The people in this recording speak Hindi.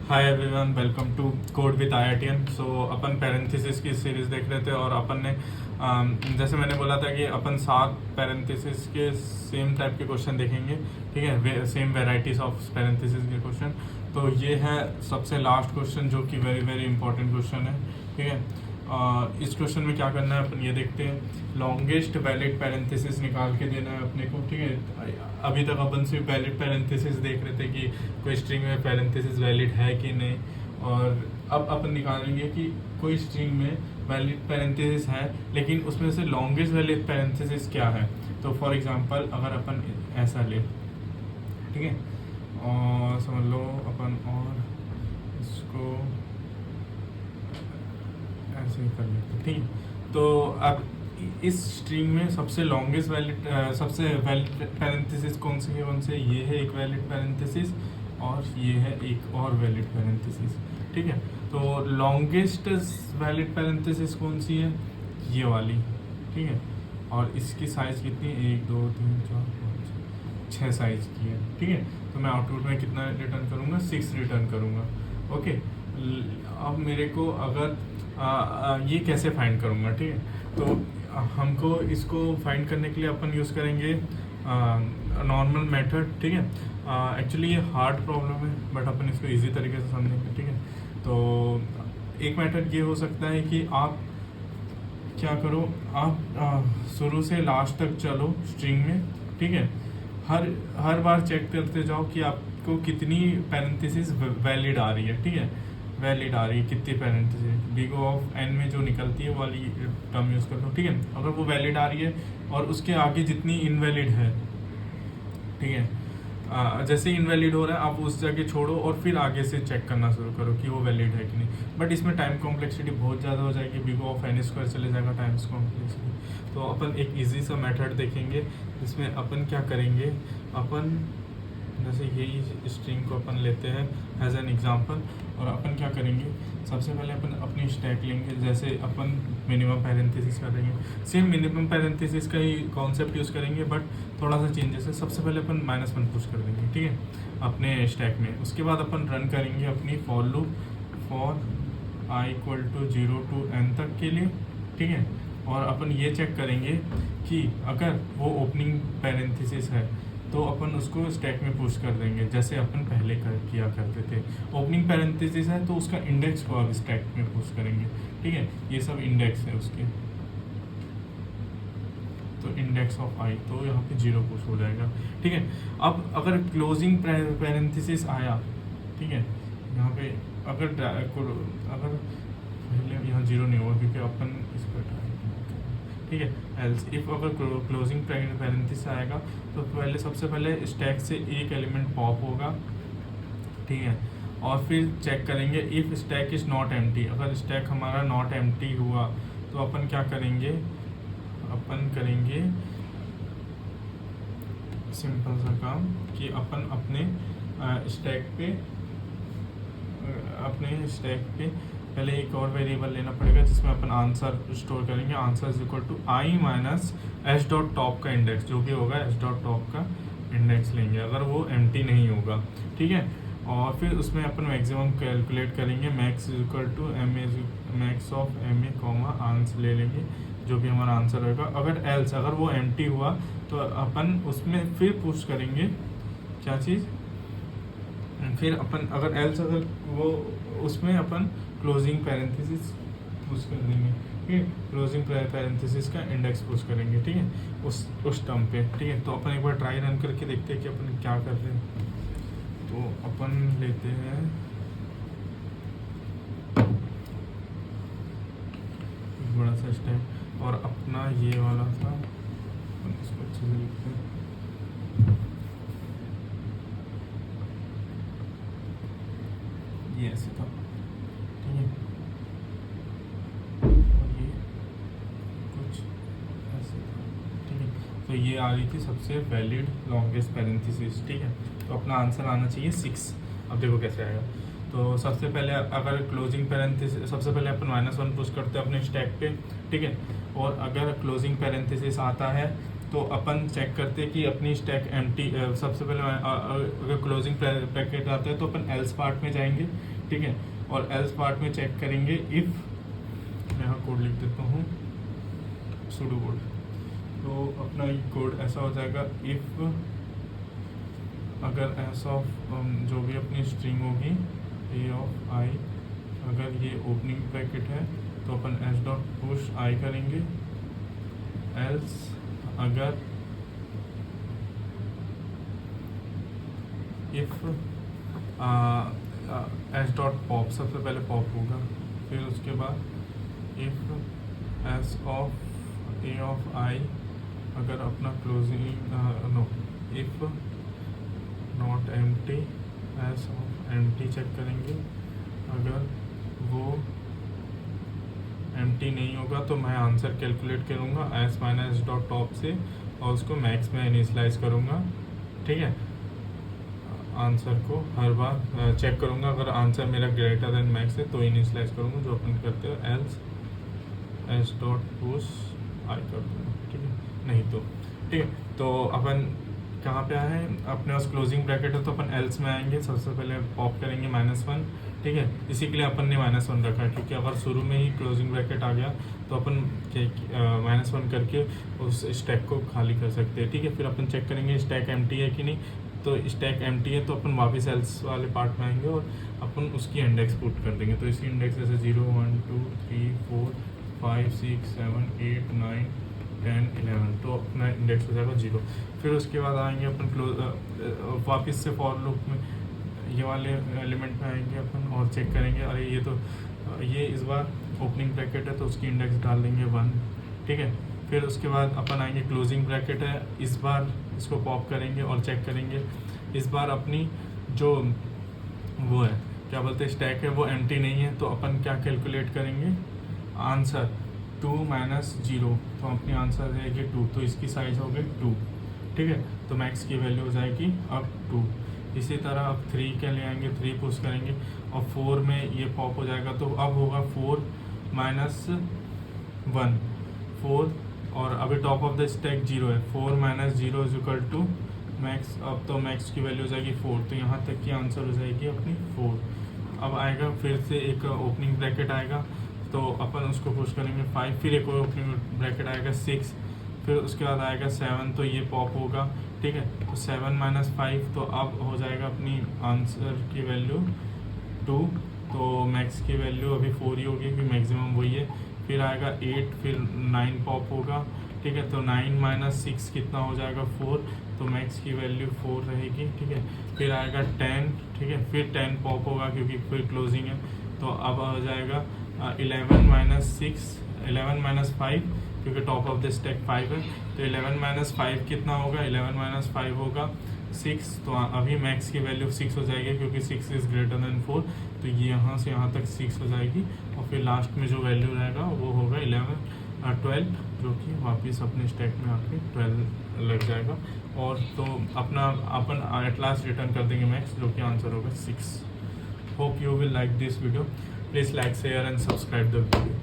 Hi everyone, welcome to code with IITian. So अपन पैरेंथेसिस की सीरीज देख रहे थे और अपन ने जैसे मैंने बोला था कि अपन 7 पैरेंथेसिस के सेम टाइप के क्वेश्चन देखेंगे। ठीक है, सेम वेराइटीज ऑफ पैरेंथेसिस के क्वेश्चन। तो ये है सबसे लास्ट क्वेश्चन जो कि वेरी वेरी इंपॉर्टेंट क्वेश्चन है। ठीक है, इस क्वेश्चन में क्या करना है अपन ये देखते हैं। लॉन्गेस्ट वैलिड पैरेंथेसिस निकाल के देना है अपने को। ठीक है, अभी तक अपन सिर्फ वैलिड पैरेंथेसिस देख रहे थे कि कोई स्ट्रिंग में पैरेंथेसिस वैलिड है कि नहीं, और अब अपन निकालेंगे कि कोई स्ट्रिंग में वैलिड पैरेंथेसिस है लेकिन उसमें से लॉन्गेस्ट वैलिड पैरेंथेसिस क्या है। तो फॉर एग्जांपल अगर अपन ऐसा ले, ठीक है, और समझ लो अपन और इसको ऐसे ही कर लेते। ठीक है, तो अब इस स्ट्रिंग में सबसे लॉन्गेस्ट वैलिड सबसे वैलिड पैरेंथेसिस कौन सी है, उनसे ये है एक वैलिड पैरेंथेसिस और ये है एक और वैलिड पैरेंथेसिस। ठीक है, तो लॉन्गेस्ट वैलिड पैरेंथेसिस कौन सी है, ये वाली। ठीक है, और इसकी साइज कितनी है, 1 2 3 4 5 6 साइज की है। ठीक है, तो मैं आउटपुट में कितना रिटर्न करूँगा, 6 रिटर्न करूँगा। ओके, अब मेरे को अगर ये कैसे फाइंड करूँगा। ठीक है, तो हमको इसको फाइंड करने के लिए अपन यूज़ करेंगे नॉर्मल मेथड। ठीक है, एक्चुअली ये हार्ड प्रॉब्लम है बट अपन इसको इजी तरीके से समझेंगे। ठीक है, तो एक मेथड ये हो सकता है कि आप क्या करो, आप शुरू से लास्ट तक चलो स्ट्रिंग में। ठीक है, हर बार चेक करते जाओ कि आपको कितनी पैरेंथेसिस वैलिड आ रही है। ठीक है, वैलिड आ रही है कितनी पैरेंथेसिस, बिग ऑफ एन में जो निकलती है वाली टर्म यूज़ कर लो। ठीक है, अगर वो वैलिड आ रही है और उसके आगे जितनी इनवैलिड है, ठीक है, जैसे इनवैलिड हो रहा है आप उस जगह छोड़ो और फिर आगे से चेक करना शुरू करो कि वो वैलिड है कि नहीं। बट इसमें टाइम कॉम्प्लेक्सिटी बहुत ज़्यादा हो जाएगी, बिग ऑफ एन स्क्वायर चले जाएगा टाइम्स कॉम्प्लेक्सिटी। तो अपन एक इजी सा मेथड देखेंगे जिसमें अपन क्या करेंगे, अपन जैसे यही स्ट्रिंग को अपन लेते हैं एज एन एग्जांपल और अपन क्या करेंगे, सबसे पहले अपन अपनी स्टैक लेंगे। जैसे अपन मिनिमम पैरेंथेसिस करेंगे, सेम मिनिमम पैरेंथेसिस का ही कॉन्सेप्ट यूज़ करेंगे बट थोड़ा सा चेंजेस है। सबसे पहले अपन -1 पुश कर देंगे, ठीक है, अपने स्टैक में। उसके बाद अपन रन करेंगे अपनी for loop for i = 0 to n तक के लिए। ठीक है, और अपन ये चेक करेंगे कि अगर वो ओपनिंग पैरेंथेसिस है तो अपन उसको स्टैक में पुश कर देंगे जैसे अपन पहले किया करते थे। ओपनिंग पैरेंथेसिस है तो उसका इंडेक्स को अब स्टैक में पुश करेंगे। ठीक है, ये सब इंडेक्स है उसके, तो इंडेक्स ऑफ i, तो यहाँ पे 0 पुश हो जाएगा। ठीक है, अब अगर क्लोजिंग पैरेंथेसिस आया, ठीक है, यहाँ पे अगर पहले यहाँ 0 नहीं होगा क्योंकि अपन इसको ठीक है। एल्स इफ अगर क्लोजिंग पैरेंथेसिस आएगा तो पहले सबसे पहले स्टैक से एक एलिमेंट पॉप होगा। ठीक है, और फिर चेक करेंगे if stack is not empty. अगर स्टैक हमारा नॉट एम्प्टी हुआ तो अपन क्या करेंगे, अपन करेंगे सिंपल सा काम कि अपन अपने स्टैक पे पहले एक और वेरिएबल लेना पड़ेगा जिसमें अपन आंसर स्टोर करेंगे। Answer is equal to i - s.top का इंडेक्स, जो भी होगा s.top का इंडेक्स लेंगे अगर वो एम्प्टी नहीं होगा। ठीक है, और फिर उसमें अपन मैक्सिमम कैलकुलेट करेंगे, max is equal to max of ma, answer ले लेंगे जो भी हमारा आंसर होगा। अगर वो एम्प्टी हुआ तो अपन उसमें फिर पुश करेंगे क्या चीज़, फिर अपन अगर वो उसमें अपन क्लोजिंग पैरेंथेसिस पुश कर देंगे। ठीक है, क्लोजिंग पैरेंथेसिस का इंडेक्स पुश करेंगे। ठीक है, उस टर्म पे। ठीक है, तो अपन एक बार ट्राई रन करके देखते हैं कि अपन क्या कर रहे हैं। तो अपन लेते हैं एक बड़ा सा स्टेप और अपना ये वाला था, अपन इसको अच्छे से लिखते हैं। ये ऐसे था, ठीक है, और ये कुछ ऐसे था। ठीक है, तो ये आ रही थी सबसे वैलिड लॉन्गेस्ट पैरेंथेसिस। ठीक है, तो अपना आंसर आना चाहिए 6। अब देखो कैसे आएगा। तो सबसे पहले अगर क्लोजिंग पैरेंथेसिस, सबसे पहले अपन -1 पुश करते हैं अपने स्टैक पे। ठीक है, और अगर क्लोजिंग पैरेंथेसिस आता है तो अपन चेक करते हैं कि अपनी स्टैक एम्प्टी। सबसे पहले अगर क्लोजिंग ब्रैकेट आता है तो अपन एल्स पार्ट में जाएंगे। ठीक है। और एल्स पार्ट में चेक करेंगे इफ़, मैं यहाँ कोड लिख देता हूँ, सुडो कोड। तो अपना ये कोड ऐसा हो जाएगा, इफ़ अगर एस ऑफ जो भी अपनी स्ट्रिंग होगी ए ऑफ आई, अगर ये ओपनिंग ब्रैकेट है तो अपन एस डॉट पुश आई करेंगे, एल्स अगर इफ़ एस डॉट पॉप, सबसे पहले पॉप होगा, फिर उसके बाद if S of A of I, अगर अपना closing no, if not empty, S of empty check करेंगे, अगर वो एम्प्टी नहीं होगा तो मैं आंसर कैलकुलेट करूँगा एस माइनस डॉट टॉप से और उसको मैक्स में इनिशियलाइज करूँगा, ठीक है। आंसर को हर बार चेक करूँगा, अगर आंसर मेरा ग्रेटर देन मैक्स है तो इनिशियलाइज करूँगा, जो अपन करते हो else S dot push I कर दूँगा, ठीक है। नहीं तो ठीक है, तो अपन कहाँ पे आए हैं, अपने पास क्लोजिंग ब्रैकेट है तो अपन एल्स में आएंगे, सबसे पहले पॉप करेंगे -1, ठीक है। इसी के लिए अपन ने -1 रखा है, क्योंकि अगर शुरू में ही क्लोजिंग ब्रैकेट आ गया तो अपन -1 करके उस स्टैक को खाली कर सकते हैं, ठीक है। फिर अपन चेक करेंगे स्टैक एम्प्टी है कि नहीं, तो स्टैक एम्प्टी है तो अपन वापस एल्स वाले पार्ट में आएंगे और अपन उसकी इंडेक्स पुट कर देंगे। तो इसकी इंडेक्स जैसे 0 1 2 3 4 5 6 7 8 9 10 11, तो अपना इंडेक्स हो जाएगा 0। फिर उसके बाद आएंगे अपन वापस से फॉर लूप में ये वाले एलिमेंट में आएंगे अपन और चेक करेंगे, अरे ये तो ये इस बार ओपनिंग ब्रैकेट है तो उसकी इंडेक्स डाल देंगे 1, ठीक है। फिर उसके बाद अपन आएंगे क्लोजिंग ब्रैकेट है, इस बार इसको पॉप करेंगे और चेक करेंगे, इस बार अपनी जो वो है क्या बोलते हैं स्टैक है वो एम्प्टी नहीं है, तो अपन क्या कैलकुलेट करेंगे, आंसर 2 माइनस 0, तो अपनी आंसर रहेगी 2, तो इसकी साइज हो गई 2, ठीक है। तो मैक्स की वैल्यू हो जाएगी अब 2। इसी तरह अब 3 के ले आएंगे, 3 पुश करेंगे और 4 में ये पॉप हो जाएगा, तो अब होगा 4 माइनस 1 4, और अभी टॉप ऑफ द स्टैक 0 है, 4 minus 0 is equal to max. अब तो मैक्स की वैल्यू हो जाएगी 4, तो यहाँ तक की आंसर हो जाएगी अपनी 4। अब आएगा फिर से एक ओपनिंग ब्रैकेट आएगा, तो अपन उसको पुश करेंगे 5, फिर एक और ओपनिंग ब्रैकेट आएगा 6, फिर उसके बाद आएगा 7, तो ये पॉप होगा, ठीक है। तो 7 माइनस 5, तो अब हो जाएगा अपनी आंसर की वैल्यू 2, तो मैक्स की वैल्यू अभी 4 ही होगी क्योंकि मैक्सिमम वही है। फिर आएगा 8, फिर 9 पॉप होगा, ठीक है। तो 9 माइनस 6 कितना हो जाएगा 4, तो मैक्स की वैल्यू 4 रहेगी, ठीक है। फिर आएगा 10, ठीक है, फिर 10 पॉप होगा क्योंकि फिर क्लोजिंग है, तो अब हो जाएगा 11 माइनस 6, 11 माइनस 5 क्योंकि टॉप ऑफ द स्टैक 5 है, तो 11 माइनस 5 कितना होगा, 11 माइनस 5 होगा 6, तो अभी मैक्स की वैल्यू 6 हो जाएगी क्योंकि 6 इज़ ग्रेटर देन 4, तो ये यहाँ से यहाँ तक 6 हो जाएगी, और फिर लास्ट में जो वैल्यू रहेगा वो होगा 12, जो कि वापस अपने स्टैक में आके 12 लग जाएगा, और तो अपना अपन एट लास्ट रिटर्न कर देंगे मैक्स, जो कि आंसर होगा 6। Hope you will like this video, please like share and subscribe the video.